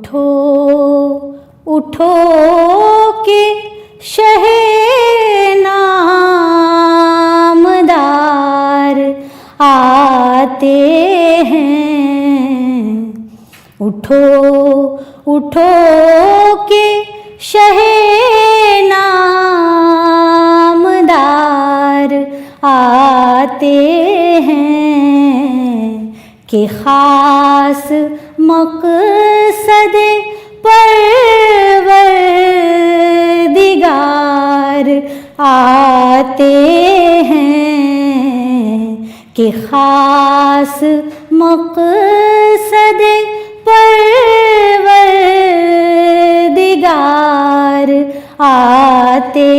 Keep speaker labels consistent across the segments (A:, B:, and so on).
A: उठो उठो के शहे नामदार आते हैं। उठो उठो के शहे नामदार आते हैं कि खास मकसद परवरदिगार आते हैं कि खास मकसद परवरदिगार आते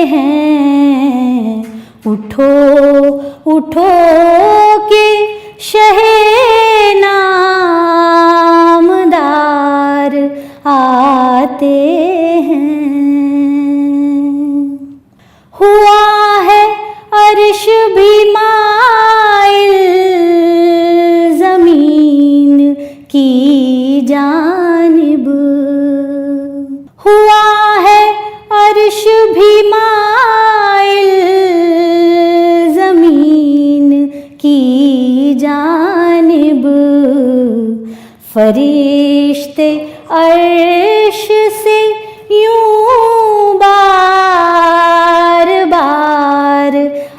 A: हैं। उठो उठो के शहे नामदार आते हैं। हुआ है अर्श भी माइल ज़मीन की जानिब। हुआ है अर्श भी माइल ज़मीन की जानिब। फरिश्ते अर्श से यूं बार बार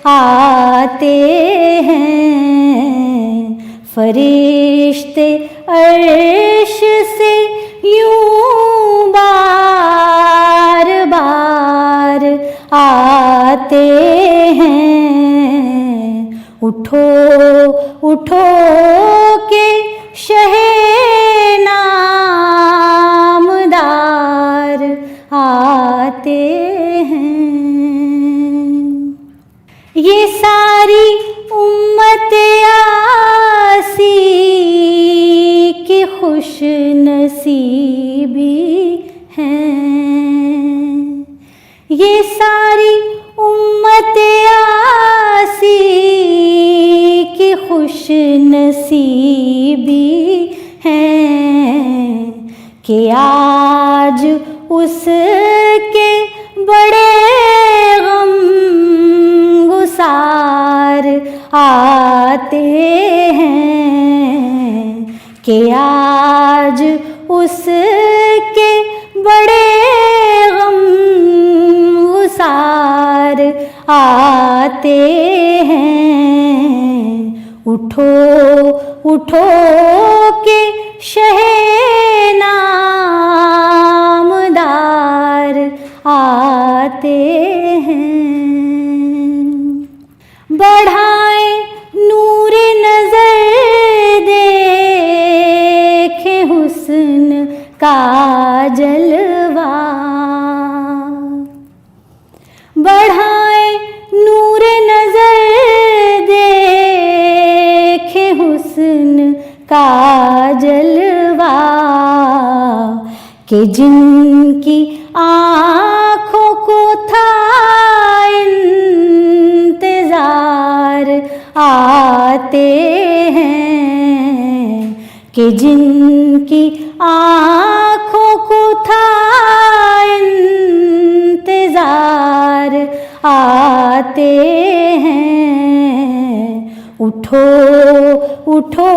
A: आते हैं। फरिश्ते अर्श से यूं बार बार आते हैं। उठो उठो के शहे नामदार आते हैं। ये सारी उम्मत आसी की खुश नसीबी हैं। ये सारी उम्मत आसी की खुश नसीबी हैं कि आज उसके बड़े गम गुसार आते हैं। कि आज उसके बड़े गम गुसार आते हैं। उठो उठो के शहे नामदार आते हैं। बढ़ाए नूर नजर देखे हुस्न का जलवा। बढ़ाए नूर नजर देखे हुस्न का जलवा कि जिनकी आँखों को था इंतजार आते हैं। कि जिनकी आँखों को था इंतजार आते हैं। उठो उठो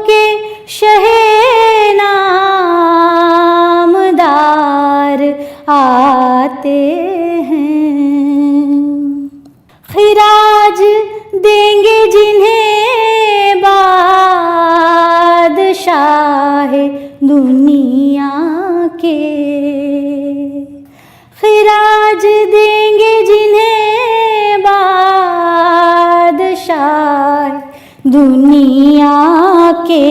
A: के शहे नामदार आते हैं। खिराज देंगे जिन्हें बादशाह दुनिया के। खिराज देंगे जिन्हें बादशाह दुनिया के।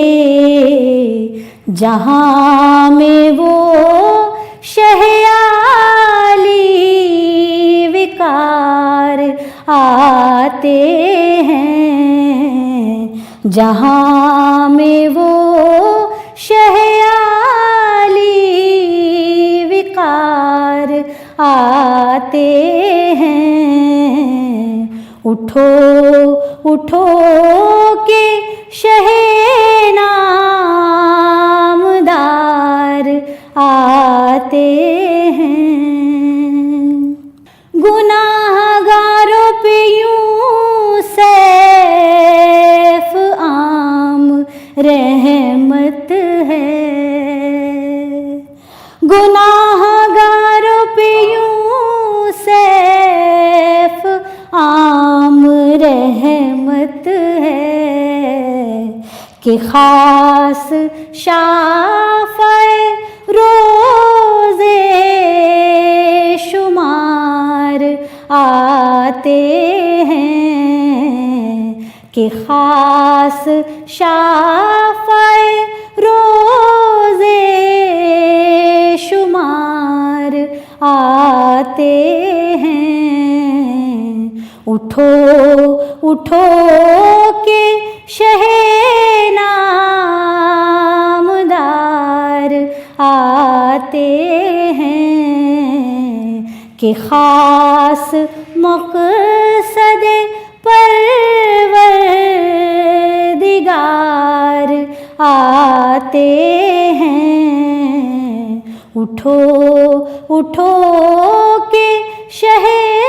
A: जहाँ में वो शहयाली विकार आते हैं। जहाँ में वो शहयाली विकार आते हैं। उठो उठो के शहे नामदार आते हैं। गुनाहगारों पे यूं सैफ आम रहमत है, गुनाहगारों पे यूं सैफ आम रहमत है कि खास शाफ़े रोज़े शुमार आते हैं, कि खास शाफ़े रोज़े शुमार आते हैं। उठो उठो के शहे नामदार आते हैं, कि खास मक़सद परवरदिगार आते हैं। उठो उठो के शहे